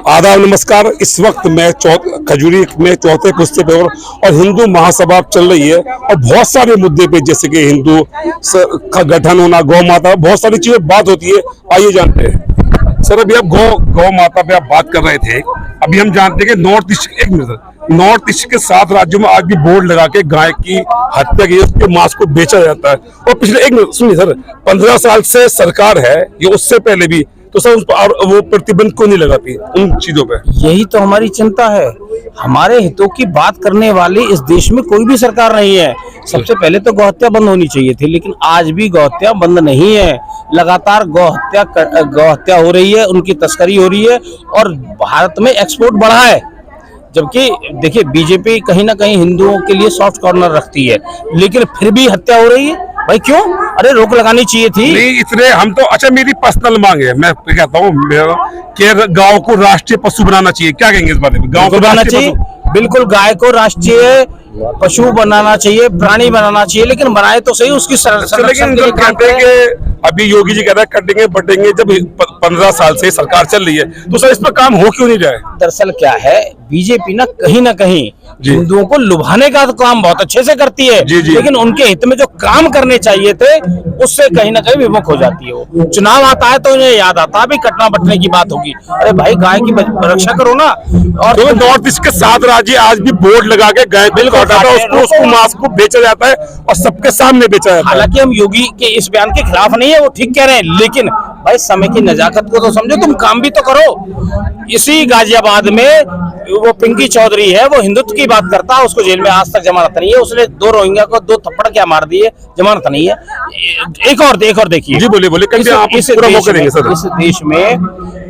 आदाब नमस्कार। इस वक्त मैं खजूरी में चौथे पुस्ते पे और हिंदू महासभा चल रही है और बहुत सारे मुद्दे पे जैसे कि हिंदू का गठन होना, गौ माता, बहुत सारी चीजें बात होती है। आइए जानते हैं। सर अभी आप गौ माता पे आप बात कर रहे थे। अभी हम जानते हैं कि नॉर्थ ईस्ट के 7 राज्यों में आज भी बोर्ड लगा के गाय की हत्या की, उसके मांस को बेचा जाता है। और पिछले 15 साल से सरकार है, ये उससे पहले भी, तो सर उस पर वो प्रतिबंध क्यों नहीं लगाती उन चीजों पे? यही तो हमारी चिंता है। हमारे हितों की बात करने वाली इस देश में कोई भी सरकार नहीं है। सबसे पहले तो गौहत्या बंद होनी चाहिए थी, लेकिन आज भी गौहत्या बंद नहीं है। लगातार गौहत्या हो रही है, उनकी तस्करी हो रही है और भारत में एक्सपोर्ट बढ़ा है। जबकि देखिए, बीजेपी कहीं ना कहीं हिंदुओं के लिए सॉफ्ट कॉर्नर रखती है, लेकिन फिर भी हत्या हो रही है। भाई क्यों? अरे रोक लगानी चाहिए थी। नहीं इतने हम तो, अच्छा मेरी पर्सनल मांग है, मैं कहता हूँ कि गांव को राष्ट्रीय पशु बनाना चाहिए। क्या कहेंगे इस बारे में? गांव को बनाना चाहिए, बिल्कुल। गाय को राष्ट्रीय पशु बनाना चाहिए, प्राणी बनाना चाहिए, लेकिन बनाए तो सही उसकी लेकिन जो कहते हैं कि अभी योगी जी कह रहे हैं कटेंगे बटेंगे, जब 15 साल से सरकार चल रही है तो सर इस पर काम हो क्यों नहीं रहा है? दरअसल क्या है, बीजेपी ना कहीं हिंदुओं को लुभाने का काम बहुत अच्छे से करती है। लेकिन उनके हित में जो काम करने चाहिए थे उससे कहीं ना कहीं विमुख हो जाती है। वो चुनाव आता है तो उन्हें याद आता है भी कटना बटने की बात होगी। अरे भाई गाय की रक्षा करो ना। और तो नॉर्थ ईस्ट के 7 राज्य आज भी बोर्ड लगा के गाय उसको मांस को बेचा जाता है और सबके सामने बेचा जाता है। हालांकि हम योगी के इस बयान के खिलाफ नहीं है, वो ठीक कह रहे हैं, लेकिन भाई समय की नजाकत को तो समझो, तुम काम भी तो करो। इसी गाजियाबाद में वो पिंकी चौधरी है, वो हिंदुत्व की बात करता है, उसको जेल में आज तक जमानत नहीं है। उसने 2 रोहिंग्या को 2 थप्पड़ क्या मार दिए, जमानत नहीं है। एक और देखिए। जी बोलिए।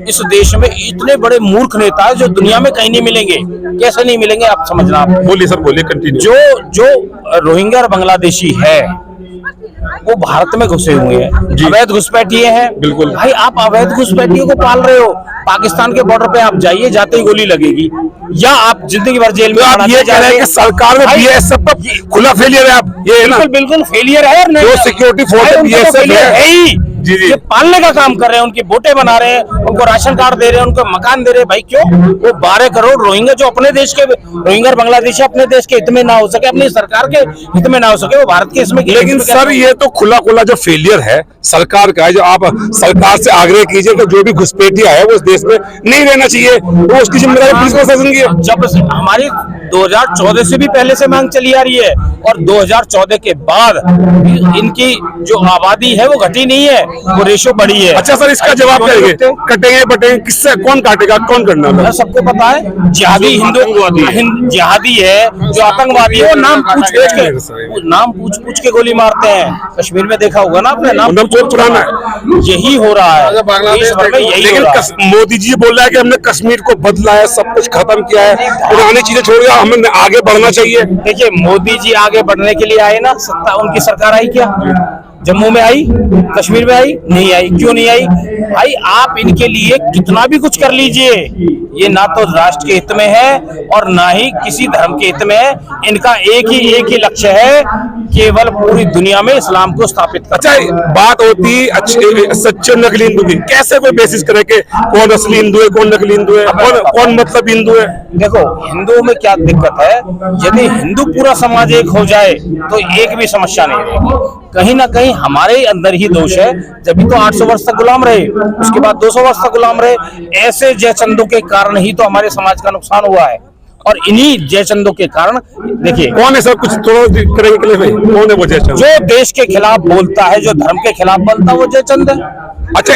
इस देश में इतने बड़े मूर्ख नेता है जो दुनिया में कहीं नहीं मिलेंगे। कैसे नहीं मिलेंगे आप समझना। आप बोलिए सर, बोलिए, कंटिन्यू। जो रोहिंग्या और बांग्लादेशी है वो भारत में घुसे हुए हैं, अवैध घुसपैठिए हैं। बिल्कुल भाई, आप अवैध घुसपैठियों को पाल रहे हो। पाकिस्तान के बॉर्डर पे आप जाइए, जाते ही गोली लगेगी, या आप जिंदगी भर जेल में। तो आप ये कह रहे हैं कि सरकार में बीएसएफ का खुला फेलियर है? आप ये ना बिल्कुल फेलियर है। जो सिक्योरिटी फोर्स बीएसएफ है ही ये पालने का काम कर रहे हैं, उनकी बोटे बना रहे हैं, उनको राशन कार्ड दे रहे हैं, उनको मकान दे रहे हैं। भाई क्यों? वो 12 करोड़ रोहिंग्या जो अपने देश के रोहिंग्या और बांग्लादेशी अपने देश के हित में ना हो सके, अपनी सरकार के हित में ना हो सके, वो भारत के इसमें। लेकिन सर ये तो खुला जो फेलियर है सरकार का है। जो आप सरकार से आग्रह कीजिए कि जो भी घुसपैठिया है वो इस देश में नहीं रहना चाहिए, वो उसकी जिम्मेदारी पुलिस प्रशासन की है। जब हमारी 2014 से भी पहले से मांग चली आ रही है और 2014 के बाद इनकी जो आबादी है वो घटी नहीं है, वो रेशो बढ़ी है। अच्छा सर, इसका जवाब क्या है? कटेंगे बटेंगे, किससे कौन काटेगा, कौन करना? सबको पता है, जिहादी जिहादी है, जो आतंकवादी है, वो नाम पूछ पूछ के गोली मारते हैं। कश्मीर में देखा होगा ना आपने, नाम बहुत पुराना है। यही हो रहा है देश भर में, यही हो रहा है। मोदी जी बोल रहा है कि हमने कश्मीर को बदला है, सब कुछ खत्म किया है, पुरानी चीजें छोड़ दिया, हमें आगे बढ़ना चाहिए। देखिए, मोदी जी आगे बढ़ने के लिए आए ना, सत्ता उनकी सरकार आई क्या? जम्मू में आई, कश्मीर में आई? नहीं आई। क्यों नहीं आई? भाई आप इनके लिए कितना भी कुछ कर लीजिए, ये ना तो राष्ट्र के हित में है और ना ही किसी धर्म के हित में है। इनका एक ही लक्ष्य है, केवल पूरी दुनिया में इस्लाम को स्थापित करना। अच्छा, बात होती अच्छे सच्चे नकली हिंदू की, कैसे कोई बेसिस करे कि कौन असली हिंदू है, कौन नकली हिंदू है, कौन मतलब हिंदू है? देखो, हिंदुओं में क्या दिक्कत है, यदि हिंदू पूरा समाज एक हो जाए तो एक भी समस्या नहीं रहेगी। कहीं ना कहीं हमारे अंदर ही दोष है। जब तो 800 वर्ष तक गुलाम रहे, उसके बाद 200 वर्ष तक गुलाम रहे। ऐसे जयचंदों के कारण ही तो हमारे समाज का नुकसान हुआ है। और इन्हीं जयचंदों के कारण देखिए, कौन है सर, कुछ थोड़ा करेंगे के लिए भाई, कौन है वो जयचंद? जो देश के खिलाफ बोलता है, जो धर्म के खिलाफ बोलता है, वो जयचंद है। अच्छा,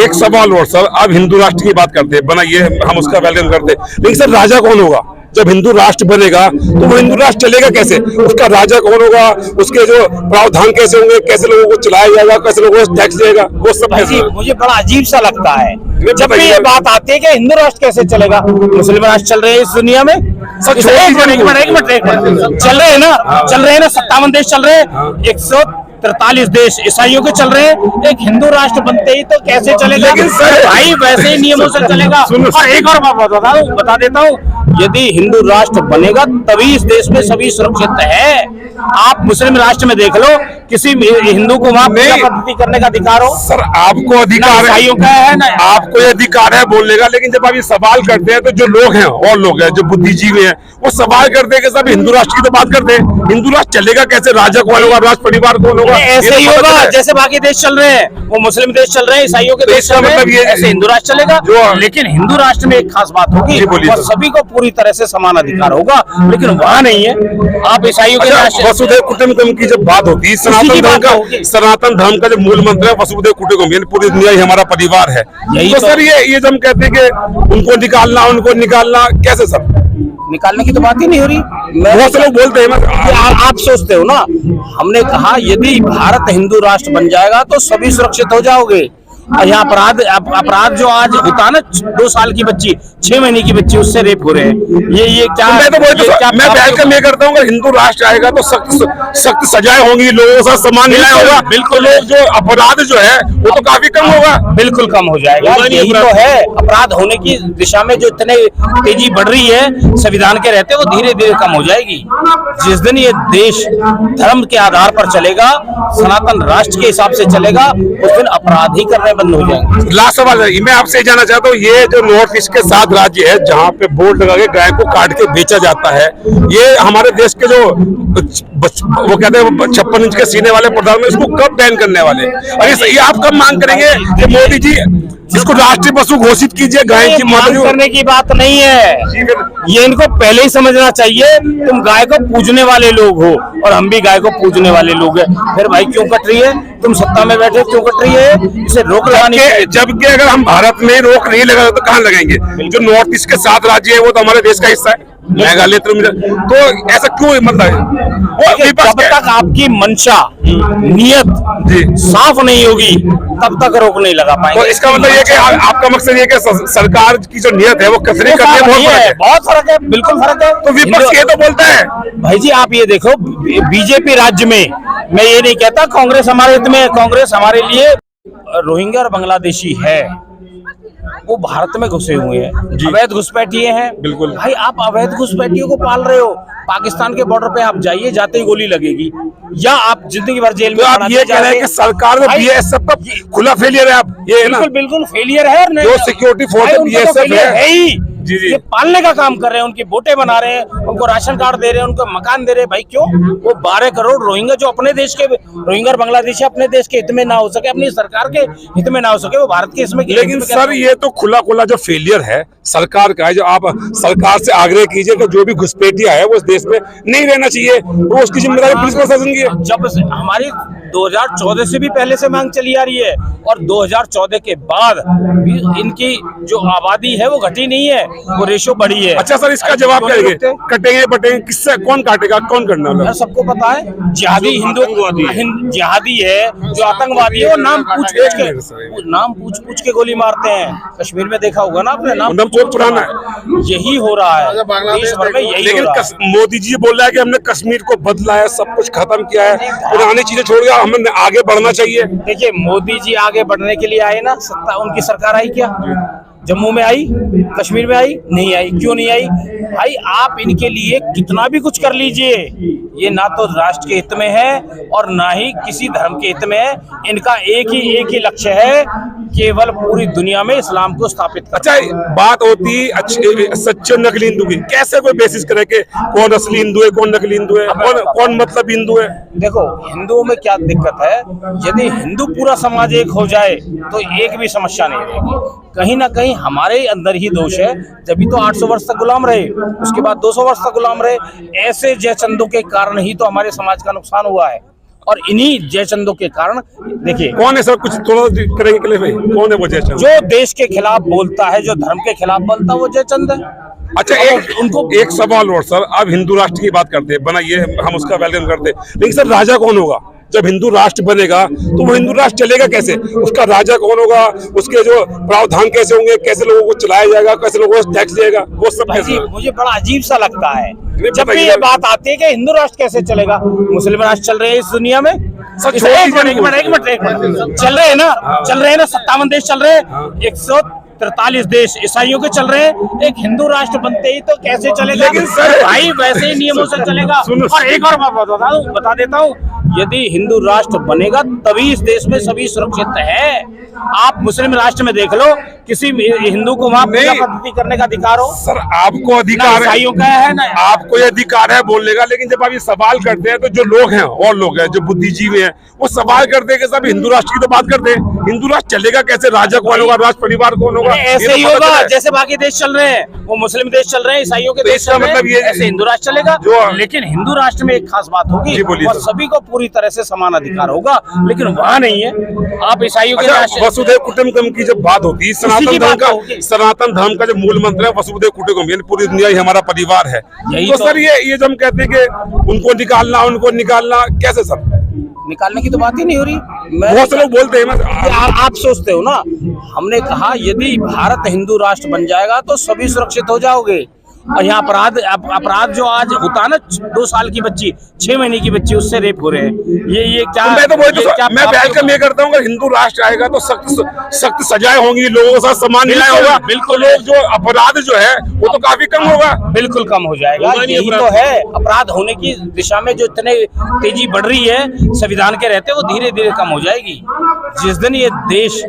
एक सवाल और सर, अब हिंदू राष्ट्र की बात करते हैं, बनाइए, हम उसका वेलकम करते हैं, लेकिन सर राजा कौन होगा? जब हिंदू राष्ट्र बनेगा तो वो हिंदू राष्ट्र चलेगा कैसे? उसका राजा कौन होगा? उसके जो प्रावधान कैसे होंगे? कैसे लोगों को चलाया जाएगा? कैसे लोगों को टैक्स देगा? वो सब मुझे बड़ा अजीब सा लगता है जब भी ये बात आती है कि हिंदू राष्ट्र कैसे चलेगा। मुस्लिम राष्ट्र चल रहे हैं इस दुनिया में, एक मिनट चल रहे हैं ना, 57 देश चल रहे हैं, 143 देश ईसाइयों के चल रहे हैं। एक हिंदू राष्ट्र बनते ही तो कैसे चलेगा? भाई वैसे ही नियमों से चलेगा। और एक और बात बता देता हूँ, यदि हिंदू राष्ट्र बनेगा तभी इस देश में सभी सुरक्षित है। आप मुस्लिम राष्ट्र में देख लो, किसी हिंदू को वहाँ पूजा पद्धति करने का अधिकार हो? सर आपको अधिकार है, ईसाइयों का है ना, आपको ये अधिकार है बोलने का, लेकिन जब आप ये सवाल करते हैं तो जो लोग हैं और लोग हैं जो बुद्धिजीवी हैं वो सवाल करते हैं कि सब हिंदू राष्ट्र की तो बात करते हैं, हिंदू राष्ट्र चलेगा कैसे, राजा कौन होगा, राज परिवार कौन होगा, ऐसे ही होगा जैसे बाकी देश चल रहे हैं, वो मुस्लिम देश चल रहे हैं, ईसाइयों के देश चल रहे हैं, ऐसे हिंदू राष्ट्र चलेगा। लेकिन हिंदू राष्ट्र में एक खास बात होगी और सभी को पूरी तरह से समान अधिकार होगा, लेकिन वहाँ नहीं है। आप ईसाइयों के वसुधैव कुटुंबकम की जब बात होती है, सनातन धर्म का जो मूल मंत्र है वसुधैव कुटुंबकम, पूरी दुनिया ही हमारा परिवार है। तो सर ये जब हम कहते हैं कि उनको निकालना कैसे सर? निकालने की तो बात ही नहीं हो रही। बहुत से लोग बोलते हैं आप सोचते हो ना, हमने कहा यदि भारत हिंदू राष्ट्र बन जाएगा तो सभी सुरक्षित हो जाओगे। यहाँ अपराध जो आज होता है ना, 2 साल की बच्ची, 6 महीने की बच्ची, उससे रेप हो रहे हैं, ये क्या? मैं वेलकम ये करता हूँ, अगर हिंदू राष्ट्र आएगा तो सख्त सजाएं होंगी, लोगों के साथ सम्मान न्याय होगा, बिल्कुल लोग जो अपराध जो है वो तो काफी कम होगा, बिल्कुल कम हो जाएगा। यही तो है, अपराध होने की दिशा में जो इतने तेजी बढ़ रही है संविधान के रहते, वो धीरे धीरे कम हो जाएगी। जिस दिन ये देश धर्म के आधार पर चलेगा, सनातन राष्ट्र के हिसाब से चलेगा, उस दिन अपराध ही करने बंद हो जाएंगे। लास्ट सवाल है, मैं आपसे जानना चाहता हूँ, ये जो नॉर्थ ईस्ट के 7 राज्य है जहाँ पे बोर्ड लगा के गाय को काट के बेचा जाता है, ये हमारे देश के जो वो कहते हैं 56 इंच के सीने वाले प्रधान में, इसको कब बैन करने वाले? और ये आप कब मांग करेंगे कि मोदी जी इसको राष्ट्रीय पशु घोषित कीजिए? गाय की मांग करने की बात नहीं है, ये इनको पहले ही समझना चाहिए। तुम गाय को पूजने वाले लोग हो और हम भी गाय को पूजने वाले लोग हैं, फिर भाई क्यों कट रही है? तुम सत्ता में बैठे क्यों कट रही है? इसे रोक लगानी चाहिए। जबकि अगर हम भारत में रोक नहीं लगा तो कहाँ लगाएंगे? जो नॉर्थ ईस्ट के 7 राज्य है वो तो हमारे देश का हिस्सा है, मेघालय, तो ऐसा क्यों मतलब जब तक आपकी मंशा नियत साफ नहीं होगी तब तक रोक नहीं लगा पाएंगे। तो इसका मतलब ये कि आपका मकसद ये कि सरकार की जो नियत है वो कसरी करनी है, बहुत फर्क है, बिल्कुल फर्क है। तो विपक्ष ये तो बोलता है भाई जी, आप ये देखो बीजेपी राज्य में, मैं ये नहीं कहता कांग्रेस हमारे हित में, कांग्रेस हमारे लिए रोहिंग्या और बांग्लादेशी है, वो भारत में घुसे हुए हैं, अवैध घुसपैठिए हैं। बिल्कुल भाई, आप अवैध घुसपैठियों को पाल रहे हो, पाकिस्तान के बॉर्डर पे आप जाइए, जाते ही गोली लगेगी, या आप जिंदगी भर जेल में। तो आप ये कह रहे हैं कि सरकार में बीएसएफ का खुला फेलियर है? आप ये है ना, बिल्कुल फेलियर है। जो सिक्योरिटी फोर्स बीएसएफ है ही जी। ये पालने का काम कर रहे हैं, उनकी बोटे बना रहे हैं, उनको राशन कार्ड दे रहे हैं, उनको मकान दे रहे हैं। भाई क्यों? वो 12 करोड़ रोहिंग्या जो अपने देश के रोहिंग्या और बांग्लादेशी अपने देश के हित में ना हो सके, अपनी सरकार के हित में ना हो सके, वो भारत के इसमें। लेकिन सर ये तो खुला जो फेलियर है सरकार का है, जो आप सरकार से आग्रह कीजिए कि जो भी घुसपैठिया है वो इस देश में नहीं रहना चाहिए, वो उसकी जिम्मेदारी पुलिस प्रशासन की है। जब हमारी 2014 से भी पहले से मांग चली आ रही है, और 2014 के बाद भी इनकी जो आबादी है वो घटी नहीं है, वो रेशो बढ़ी है। अच्छा सर, इसका जवाब क्या देंगे? कटेंगे बटेंगे, किससे कौन काटेगा, कौन करना होगा? सबको पता है, जिहादी हिंदू जिहादी है, जो आतंकवादी है, वो नाम पूछ पूछ के गोली मारते हैं। कश्मीर में देखा होगा ना आपने, नाम बहुत पुराना है, यही हो रहा है देश भर में, यही। लेकिन मोदी जी बोल रहा है कि हमने कश्मीर को बदला है, सब कुछ खत्म किया है, पुरानी चीजें छोड़ दिया, हमें आगे बढ़ना चाहिए। देखिए, मोदी जी आगे बढ़ने के लिए आए ना, सत्ता उनकी सरकार आई क्या? जम्मू में आई, कश्मीर में आई? नहीं आई। क्यों नहीं आई? भाई, आप इनके लिए कितना भी कुछ कर लीजिए, ये ना तो राष्ट्र के हित में है और ना ही किसी धर्म के हित में है। इनका एक ही लक्ष्य है, केवल पूरी दुनिया में इस्लाम को स्थापित करना। अच्छा, बात होती अच्छे सच्चे नकली हिंदू की, कैसे कोई बेसिस करे कि कौन असली हिंदू है, कौन नकली हिंदू है, कौन मतलब हिंदू है? देखो, हिंदुओं में क्या दिक्कत है, यदि हिंदू पूरा समाज एक हो जाए तो एक भी समस्या नहीं रहेगी। कहीं ना कहीं हमारे अंदर ही दोष है, जब भी तो 800 वर्ष तक गुलाम रहे, उसके बाद 200 वर्ष तक गुलाम रहे। ऐसे जयचंदों के कारण ही तो हमारे समाज का नुकसान हुआ है, और इन्हीं जयचंदों के कारण देखिए। कौन है सर, कुछ थोड़ा करेंगे के लिए भाई, कौन है वो जयचंद? जो देश के खिलाफ बोलता है, जो धर्म के खिलाफ बोलता है, वो जयचंद है। अच्छा, एक सवाल और सर, अब हिंदू राष्ट्र की बात करते हैं, बनाइए, हम उसका वेलकम करते हैं, लेकिन सर राजा कौन होगा? जब हिंदू राष्ट्र बनेगा तो वो हिंदू राष्ट्र चलेगा कैसे? उसका राजा कौन होगा? उसके जो प्रावधान कैसे होंगे? कैसे लोगों को चलाया जाएगा? कैसे लोगों को टैक्स दिएगा? वो सब कैसे? मुझे बड़ा अजीब सा लगता है जब भी ये बात आती है कि हिंदू राष्ट्र कैसे चलेगा। मुस्लिम राष्ट्र चल रहे हैं इस दुनिया में, एक मिनट चल रहे हैं ना, 57 देश चल रहे हैं, 43 देश ईसाइयों के चल रहे हैं, एक हिंदू राष्ट्र बनते ही तो कैसे चलेगा? लेकिन सर- भाई वैसे ही नियमों से चलेगा। और एक और बात बता देता हूँ, यदि हिंदू राष्ट्र बनेगा तभी इस देश में सभी सुरक्षित है। आप मुस्लिम राष्ट्र में देख लो, किसी हिंदू को वहां पूजा पद्धति करने का अधिकार हो? सर आपको अधिकार है, ईसाइयों का है ना, आपको ये अधिकार है बोलने का, लेकिन जब आप ये सवाल करते हैं तो जो लोग हैं और लोग हैं जो बुद्धिजीवी हैं वो सवाल करते हैं कि सब हिंदू राष्ट्र की तो बात करते हैं, हिंदू राष्ट्र चलेगा कैसे, राजा कौन होगा, राज परिवार कौन होगा? ऐसे ही होगा जैसे बाकी देश चल रहे हैं, वो मुस्लिम देश चल रहे हैं, ईसाइयों के देश चल रहे हैं, ऐसे हिंदू राष्ट्र चलेगा। लेकिन हिंदू राष्ट्र में एक खास बात होगी, और सभी को पूरी तरह से समान अधिकार होगा, लेकिन वहाँ नहीं है। आप ईसाइयों के राष्ट्र, वसुधैव कुटुंबकम की जब बात होती है, सनातन धर्म का जो मूल मंत्र है वसुधैव कुटुंबकम, यानी पूरी दुनिया ही हमारा परिवार है। तो सर ये जो हम कहते हैं कि उनको निकालना कैसे सर? निकालने की तो बात ही नहीं हो रही। बहुत से लोग बोलते हैं आप सोचते हो ना, हमने कहा यदि भारत हिंदू राष्ट्र बन जाएगा तो सभी सुरक्षित हो जाओगे। और यहाँ अपराध जो आज होता है ना, 2 साल की बच्ची, 6 महीने की बच्ची, उससे रेप हो रहे हैं, ये क्या? मैं तो मैं वेलकम ये करता हूँ, अगर हिंदू राष्ट्र आएगा तो सख्त सजाएं होंगी, लोगों के साथ समान न्याय होगा, बिल्कुल। लोग जो अपराध जो है वो तो काफी कम होगा, बिल्कुल कम हो जाएगा। यही तो है, अपराध होने की दिशा में जो इतने तेजी बढ़ रही है संविधान के रहते, वो धीरे धीरे कम हो जाएगी। जिस दिन ये देश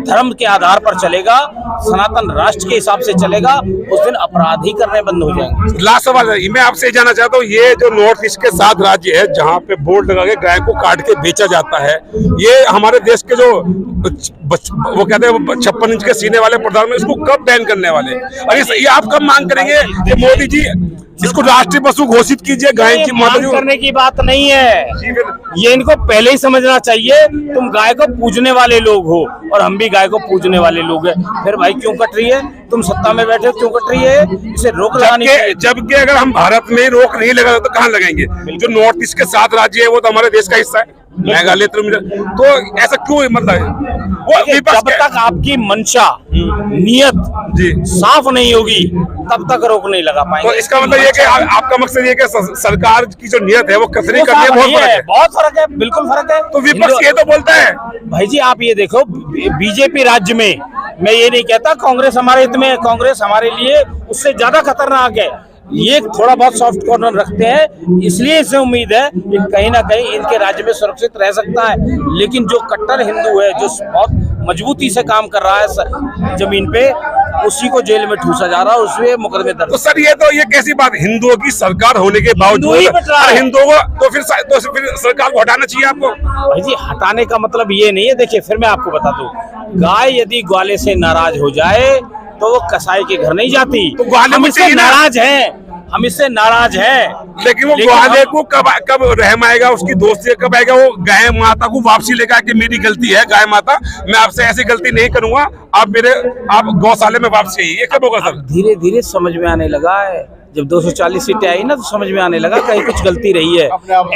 धर्म के आधार पर चलेगा, सनातन राष्ट्र के हिसाब से चलेगा, उस दिन अपराध ही करने बंद हो जाएंगे। लास्ट सवाल है, मैं आपसे जानना चाहता हूँ, ये जो नॉर्थ ईस्ट के 7 राज्य है जहाँ पे बोर्ड लगा के गाय को काट के बेचा जाता है, ये हमारे देश के जो वो कहते हैं 56 इंच के सीने वाले प्रधानमंत्री, इसको कब बैन करने वाले? और ये आप कब मांग करेंगे कि मोदी जी इसको राष्ट्रीय पशु घोषित कीजिए? गाय की मांग करने की बात नहीं है, ये इनको पहले ही समझना चाहिए। तुम गाय को पूजने वाले लोग हो और हम भी गाय को पूजने वाले लोग हैं, फिर भाई क्यों कट रही है? तुम सत्ता में बैठे क्यों कट रही है? इसे रोक लगानी चाहिए। जबकि अगर हम भारत में रोक नहीं लगा तो कहाँ लगाएंगे? जो नॉर्थ ईस्ट के 7 राज्य है वो तो हमारे देश का हिस्सा है, मेघालय, तो ऐसा क्यों? मतलब जब तक आपकी मंशा, नियत जी साफ नहीं होगी तब तक रोक नहीं लगा पाएंगे। तो इसका मतलब ये कि आपका मकसद ये कि सरकार की जो नियत है वो कसरी करनी है, बहुत फर्क है, बिल्कुल फर्क है। तो विपक्ष ये तो बोलता है। भाई जी आप ये देखो, बीजेपी राज्य में, मैं ये नहीं कहता कांग्रेस हमारे हित में है, कांग्रेस हमारे लिए उससे ज्यादा खतरनाक है। ये थोड़ा बहुत सॉफ्ट कॉर्नर रखते हैं, इसलिए इसे उम्मीद है कि कहीं ना कहीं इनके राज्य में सुरक्षित रह सकता है। लेकिन जो कट्टर हिंदू है, जो बहुत मजबूती से काम कर रहा है जमीन पे, उसी को जेल में ठूसा जा रहा है, उसमें मुकदमे दर्ज। तो सर ये कैसी बात? हिंदुओं की सरकार होने के बावजूद हिंदुओं को तो फिर सरकार को हटाना चाहिए आपको? भाई जी हटाने का मतलब ये नहीं है। देखिए फिर मैं आपको बता दूं, गाय यदि ग्वाले से नाराज हो जाए तो वो कसाई के घर नहीं जाती। तो हम इससे नाराज हैं, हम इससे नाराज हैं। लेकिन वो ग्वाले को कब रहम आएगा, उसकी दोस्ती कब आएगा? वो गाय माता को वापसी लेकर कि मेरी गलती है गाय माता, मैं आपसे ऐसी गलती नहीं करूंगा, आप गौशाले में वापसी आइए, ये कब होगा सर? धीरे धीरे समझ में आने लगा है। जब 240 सीटें आई ना तो समझ में आने लगा कहीं कुछ गलती रही है,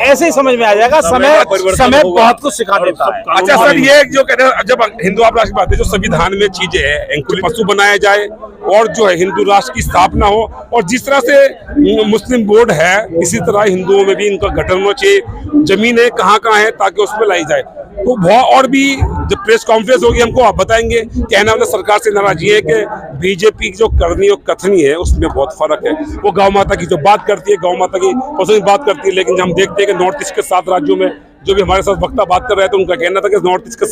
ऐसे ही समझ में आ जाएगा। समय बहुत कुछ सिखा देता है। अच्छा सर, ये जो कह रहे हैं, जब हिंदू आप राष्ट्र की बात है, जो संविधान में चीजें हैं, पशु बनाया जाए और जो है हिंदू राष्ट्र की स्थापना हो, और जिस तरह से मुस्लिम बोर्ड है इसी तरह हिंदुओं में भी इनका गठन होना चाहिए। जमीनें कहाँ है ताकि उसमें लाई जाए। तो बहुत और भी जब प्रेस कॉन्फ्रेंस होगी हमको आप बताएंगे। कहना मतलब सरकार से नाराज ये है कि बीजेपी की जो करनी और कथनी है उसमें बहुत फर्क है। वो गौ माता की जो बात करती है, गौ माता की पसंद की बात करती है, लेकिन हम देखते हैं कि नॉर्थ ईस्ट के 7 राज्यों में जो भी हमारे साथ वक्ता बात कर रहे थे उनका कहना था कि नॉर्थ ईस्ट के